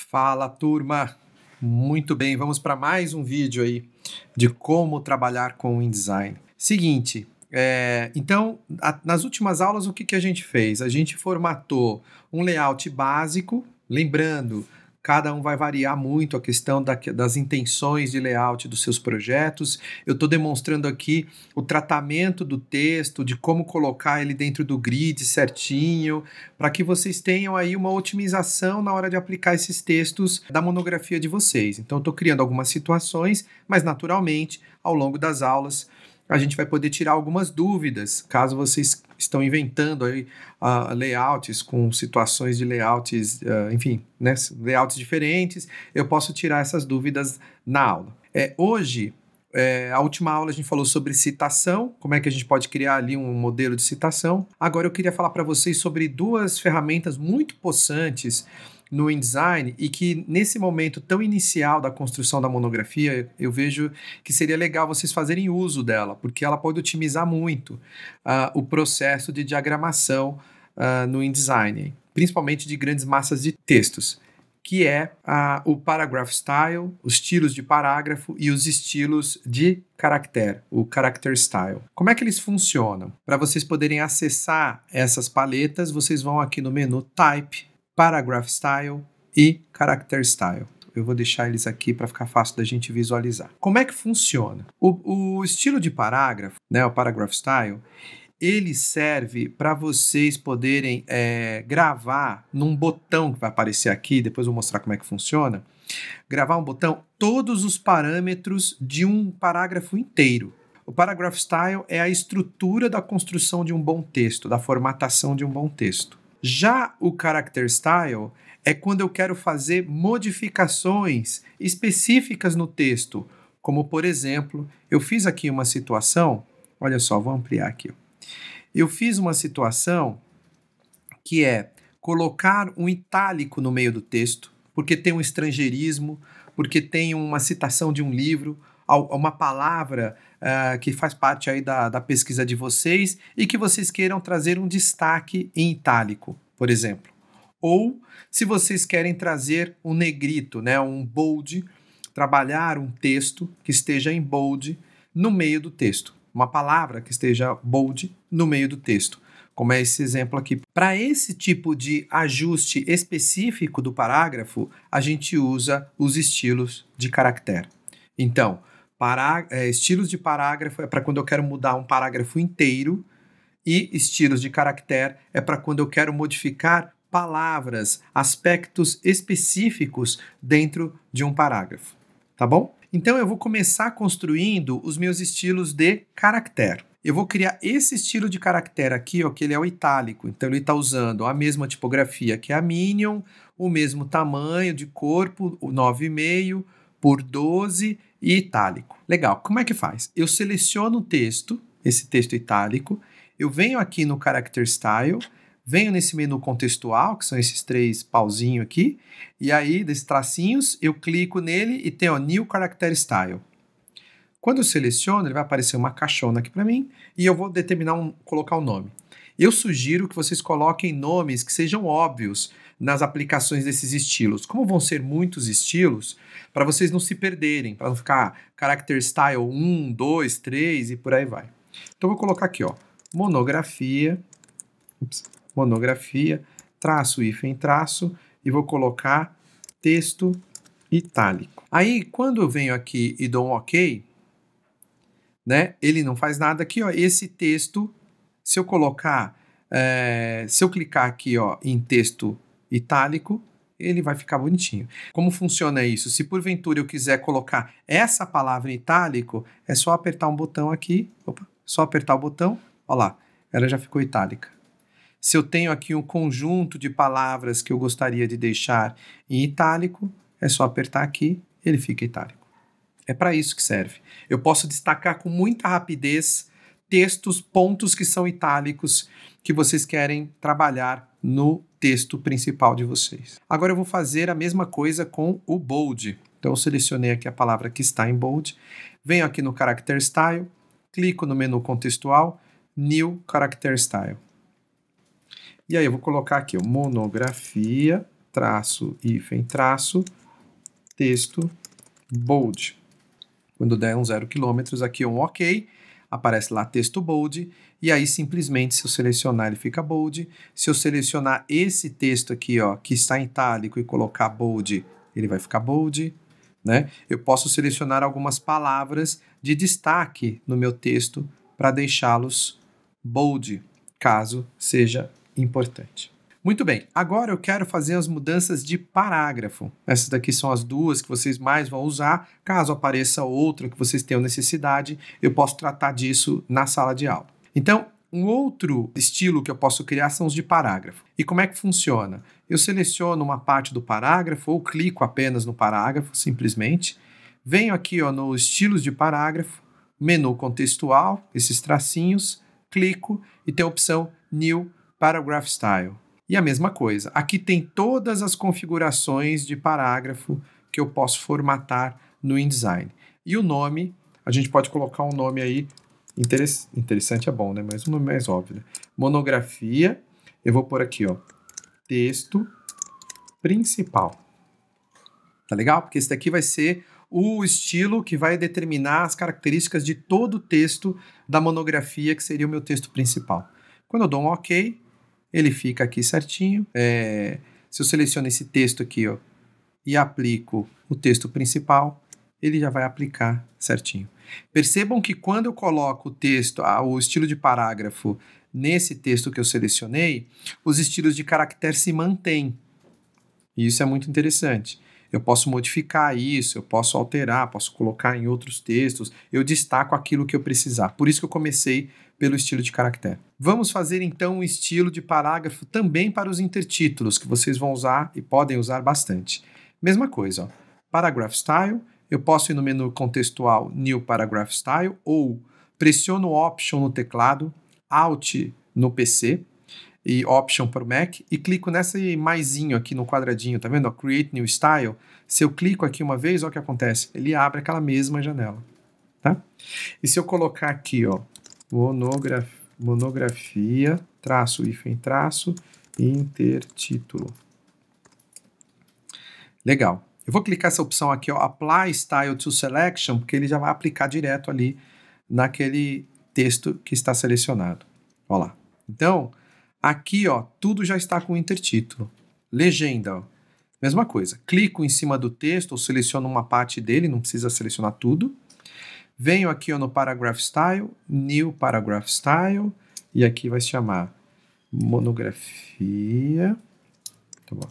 Fala, turma! Muito bem, vamos para mais um vídeo aí de como trabalhar com o InDesign. Seguinte, então, nas últimas aulas, o que a gente fez? A gente formatou um layout básico, lembrando, cada um vai variar muito a questão das intenções de layout dos seus projetos. Eu estou demonstrando aqui o tratamento do texto, de como colocar ele dentro do grid certinho, para que vocês tenham aí uma otimização na hora de aplicar esses textos da monografia de vocês. Então, eu estou criando algumas situações, mas naturalmente, ao longo das aulas, a gente vai poder tirar algumas dúvidas, caso vocês estão inventando aí layouts com situações de layouts, enfim, né, layouts diferentes, eu posso tirar essas dúvidas na aula. Hoje, a última aula a gente falou sobre citação, como é que a gente pode criar ali um modelo de citação. Agora eu queria falar para vocês sobre duas ferramentas muito possantes no InDesign e que nesse momento tão inicial da construção da monografia, eu vejo que seria legal vocês fazerem uso dela, porque ela pode otimizar muito o processo de diagramação no InDesign, principalmente de grandes massas de textos, que é o Paragraph Style, os estilos de parágrafo e os estilos de caractere, o Character Style. Como é que eles funcionam? Para vocês poderem acessar essas paletas, vocês vão aqui no menu Type, Paragraph Style e Character Style. Eu vou deixar eles aqui para ficar fácil da gente visualizar. Como é que funciona? O estilo de parágrafo, né, o Paragraph Style, ele serve para vocês poderem gravar num botão que vai aparecer aqui, depois eu vou mostrar como é que funciona, gravar um botão, todos os parâmetros de um parágrafo inteiro. O Paragraph Style é a estrutura da construção de um bom texto, da formatação de um bom texto. Já o Character Style é quando eu quero fazer modificações específicas no texto, como por exemplo, eu fiz aqui uma situação, olha só, vou ampliar aqui. Eu fiz uma situação que é colocar um itálico no meio do texto, porque tem um estrangeirismo, porque tem uma citação de um livro, uma palavra que faz parte aí da pesquisa de vocês e que vocês queiram trazer um destaque em itálico, por exemplo. Ou se vocês querem trazer um negrito, né, um bold, trabalhar um texto que esteja em bold no meio do texto. Uma palavra que esteja bold no meio do texto, como é esse exemplo aqui. Para esse tipo de ajuste específico do parágrafo, a gente usa os estilos de caractere. Então, estilos de parágrafo é para quando eu quero mudar um parágrafo inteiro e estilos de caractere é para quando eu quero modificar palavras, aspectos específicos dentro de um parágrafo, tá bom? Então eu vou começar construindo os meus estilos de caractere. Eu vou criar esse estilo de caractere aqui, ó, que ele é o itálico. Então ele está usando a mesma tipografia que a Minion, o mesmo tamanho de corpo, o 9,5 por 12 e itálico. Legal, como é que faz? Eu seleciono o texto, esse texto itálico, eu venho aqui no Character Style, venho nesse menu contextual, que são esses três pauzinhos aqui, e aí, desses tracinhos, eu clico nele e tem, ó, New Character Style. Quando eu seleciono, ele vai aparecer uma caixona aqui para mim, e eu vou colocar um nome. Eu sugiro que vocês coloquem nomes que sejam óbvios nas aplicações desses estilos. Como vão ser muitos estilos, para vocês não se perderem, para não ficar Character Style 1, 2, 3 e por aí vai. Então, eu vou colocar aqui, ó, monografia, traço, hífen, traço, e vou colocar texto itálico. Aí, quando eu venho aqui e dou um OK, né, ele não faz nada aqui, ó, esse texto, se eu clicar aqui, ó, em texto itálico, ele vai ficar bonitinho. Como funciona isso? Se porventura eu quiser colocar essa palavra em itálico, é só apertar um botão aqui, só apertar o botão, ó lá, ela já ficou itálica. Se eu tenho aqui um conjunto de palavras que eu gostaria de deixar em itálico, é só apertar aqui, ele fica itálico. É para isso que serve. Eu posso destacar com muita rapidez textos, pontos que são itálicos, que vocês querem trabalhar no texto principal de vocês. Agora eu vou fazer a mesma coisa com o bold. Então eu selecionei aqui a palavra que está em bold, venho aqui no Character Style, clico no menu contextual, New Character Style. E aí eu vou colocar aqui, ó, monografia, traço, hífen, traço, texto, bold. Quando der uns 0 km, aqui é um OK, aparece lá texto bold, e aí simplesmente se eu selecionar ele fica bold. Se eu selecionar esse texto aqui, ó, que está em itálico e colocar bold, ele vai ficar bold, né? Eu posso selecionar algumas palavras de destaque no meu texto para deixá-los bold, caso seja importante. Muito bem, agora eu quero fazer as mudanças de parágrafo. Essas daqui são as duas que vocês mais vão usar. Caso apareça outra que vocês tenham necessidade, eu posso tratar disso na sala de aula. Então, um outro estilo que eu posso criar são os de parágrafo. E como é que funciona? Eu seleciono uma parte do parágrafo ou clico apenas no parágrafo, simplesmente. Venho aqui ó, no estilos de parágrafo, menu contextual, esses tracinhos, clico e tem a opção New Paragraph Style. E a mesma coisa, aqui tem todas as configurações de parágrafo que eu posso formatar no InDesign. E o nome, a gente pode colocar um nome aí, interessante é bom, né? Mas um nome mais óbvio, né? Monografia, eu vou pôr aqui, ó, texto principal. Tá legal? Porque esse daqui vai ser o estilo que vai determinar as características de todo o texto da monografia, que seria o meu texto principal. Quando eu dou um OK, ele fica aqui certinho. Se eu seleciono esse texto aqui, ó, e aplico o texto principal, ele já vai aplicar certinho. Percebam que quando eu coloco o texto, o estilo de parágrafo nesse texto que eu selecionei, os estilos de caractere se mantêm. E isso é muito interessante. Eu posso modificar isso, eu posso alterar, posso colocar em outros textos, eu destaco aquilo que eu precisar. Por isso que eu comecei pelo estilo de caractere. Vamos fazer então um estilo de parágrafo também para os intertítulos, que vocês vão usar e podem usar bastante. Mesma coisa, ó. Paragraph Style, eu posso ir no menu contextual New Paragraph Style ou pressiono Option no teclado, Alt no PC e Option para o Mac e clico nesse maisinho aqui no quadradinho, tá vendo? Create New Style. Se eu clico aqui uma vez, olha o que acontece. Ele abre aquela mesma janela, tá? E se eu colocar aqui, ó, monografia, traço, hífen, traço, intertítulo. Legal. Eu vou clicar essa opção aqui, ó, Apply Style to Selection, porque ele já vai aplicar direto ali naquele texto que está selecionado. Olha lá. Então, aqui, ó, tudo já está com intertítulo. Legenda, ó. Mesma coisa. Clico em cima do texto ou seleciono uma parte dele, não precisa selecionar tudo. Venho aqui ó, no Paragraph Style, New Paragraph Style, e aqui vai se chamar monografia, tá bom.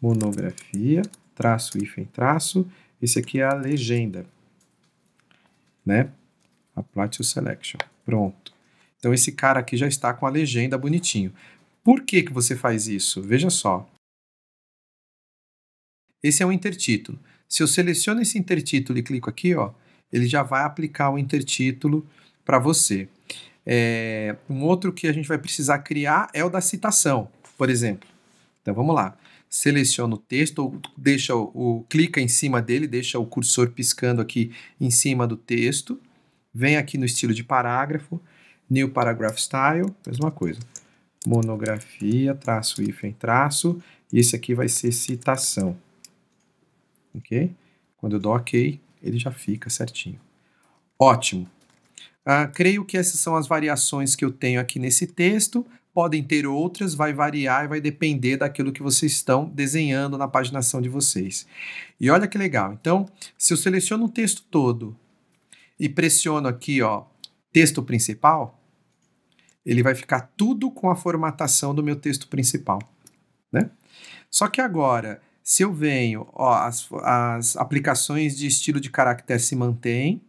Monografia, traço, hífen, traço, esse aqui é a legenda, né? Apply to Selection, pronto. Então esse cara aqui já está com a legenda bonitinho. Por que que você faz isso? Veja só. Esse é um intertítulo. Se eu seleciono esse intertítulo e clico aqui, ó, ele já vai aplicar o intertítulo para você. Um outro que a gente vai precisar criar é o da citação, por exemplo. Então vamos lá. Seleciona o texto, ou clica em cima dele, deixa o cursor piscando aqui em cima do texto. Vem aqui no estilo de parágrafo, New Paragraph Style, mesma coisa. Monografia, traço, hífen, traço, e esse aqui vai ser citação. Ok? Quando eu dou OK, ele já fica certinho. Ótimo. Creio que essas são as variações que eu tenho aqui nesse texto. Podem ter outras, vai variar e vai depender daquilo que vocês estão desenhando na paginação de vocês. E olha que legal. Então, se eu seleciono o texto todo e pressiono aqui, ó, texto principal, ele vai ficar tudo com a formatação do meu texto principal, né? Só que agora, se eu venho, ó, as aplicações de estilo de caractere se mantêm.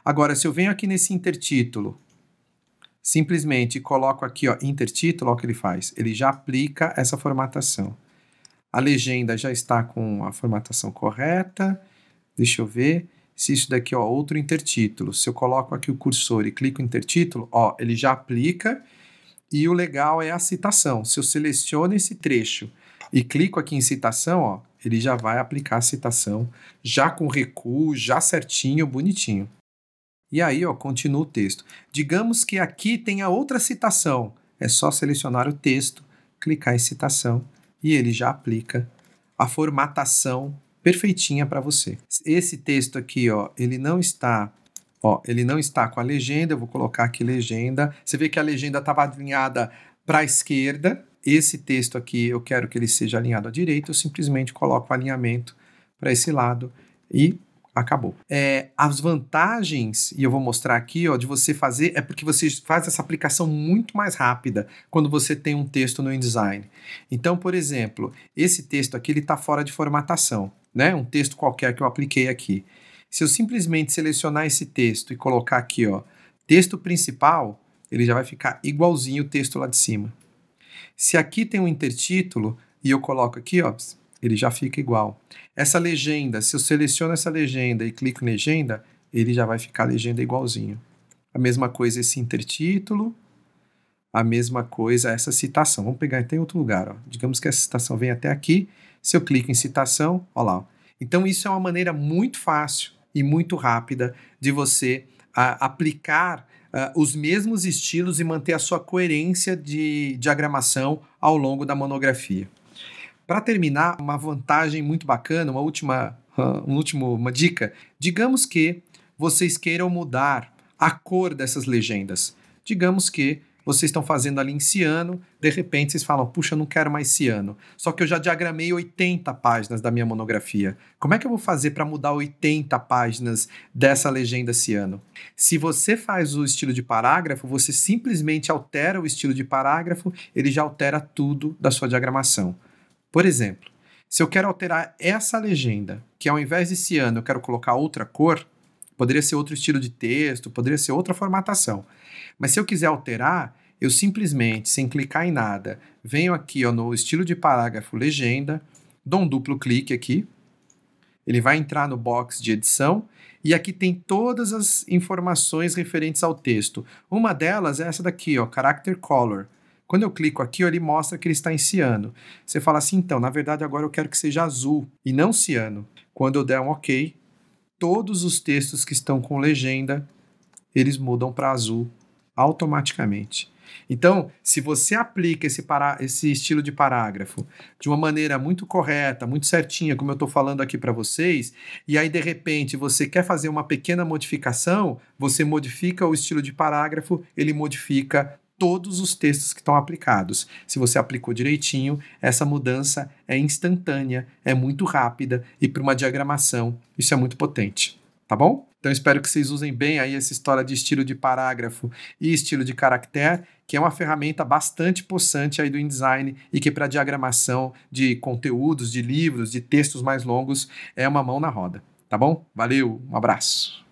Agora, se eu venho aqui nesse intertítulo, simplesmente coloco aqui, ó, intertítulo, olha o que ele faz. Ele já aplica essa formatação. A legenda já está com a formatação correta. Deixa eu ver se isso daqui, ó, outro intertítulo. Se eu coloco aqui o cursor e clico em intertítulo, ó, ele já aplica. E o legal é a citação. Se eu seleciono esse trecho e clico aqui em citação, ó, ele já vai aplicar a citação, já com recuo, já certinho, bonitinho. E aí, ó, continua o texto. Digamos que aqui tenha outra citação. É só selecionar o texto, clicar em citação e ele já aplica a formatação perfeitinha para você. Esse texto aqui, ó, ele não está com a legenda. Eu vou colocar aqui legenda. Você vê que a legenda estava alinhada para a esquerda. Esse texto aqui eu quero que ele seja alinhado à direita. Eu simplesmente coloco o alinhamento para esse lado e acabou. As vantagens, e eu vou mostrar aqui, ó, de você fazer, é porque você faz essa aplicação muito mais rápida quando você tem um texto no InDesign. Então, por exemplo, esse texto aqui está fora de formatação, né? Um texto qualquer que eu apliquei aqui. Se eu simplesmente selecionar esse texto e colocar aqui, ó, texto principal, ele já vai ficar igualzinho o texto lá de cima. Se aqui tem um intertítulo e eu coloco aqui, ó, ele já fica igual. Essa legenda, se eu seleciono essa legenda e clico em legenda, ele já vai ficar legenda igualzinho. A mesma coisa esse intertítulo, a mesma coisa essa citação. Vamos pegar até em outro lugar, ó. Digamos que essa citação vem até aqui. Se eu clico em citação, ó lá. Ó. Então isso é uma maneira muito fácil e muito rápida de você aplicar os mesmos estilos e manter a sua coerência de diagramação ao longo da monografia. Para terminar, uma vantagem muito bacana, uma última dica. Digamos que vocês queiram mudar a cor dessas legendas. Digamos que vocês estão fazendo ali em ciano, de repente vocês falam, puxa, eu não quero mais ciano. Só que eu já diagramei 80 páginas da minha monografia. Como é que eu vou fazer para mudar 80 páginas dessa legenda ciano? Se você faz o estilo de parágrafo, você simplesmente altera o estilo de parágrafo, ele já altera tudo da sua diagramação. Por exemplo, se eu quero alterar essa legenda, que ao invés de ciano eu quero colocar outra cor, poderia ser outro estilo de texto, poderia ser outra formatação. Mas se eu quiser alterar, eu simplesmente, sem clicar em nada, venho aqui ó, no estilo de parágrafo legenda, dou um duplo clique aqui, ele vai entrar no box de edição e aqui tem todas as informações referentes ao texto. Uma delas é essa daqui, ó, Character Color. Quando eu clico aqui, ele mostra que ele está em ciano. Você fala assim, então, na verdade agora eu quero que seja azul e não ciano. Quando eu der um OK, todos os textos que estão com legenda, eles mudam para azul automaticamente. Então, se você aplica esse estilo de parágrafo de uma maneira muito correta, muito certinha, como eu estou falando aqui para vocês, e aí de repente você quer fazer uma pequena modificação, você modifica o estilo de parágrafo, ele modifica todos os textos que estão aplicados. Se você aplicou direitinho, essa mudança é instantânea, é muito rápida e para uma diagramação isso é muito potente, tá bom? Então espero que vocês usem bem aí essa história de estilo de parágrafo e estilo de caractere, que é uma ferramenta bastante possante aí do InDesign e que para diagramação de conteúdos, de livros, de textos mais longos é uma mão na roda, tá bom? Valeu, um abraço!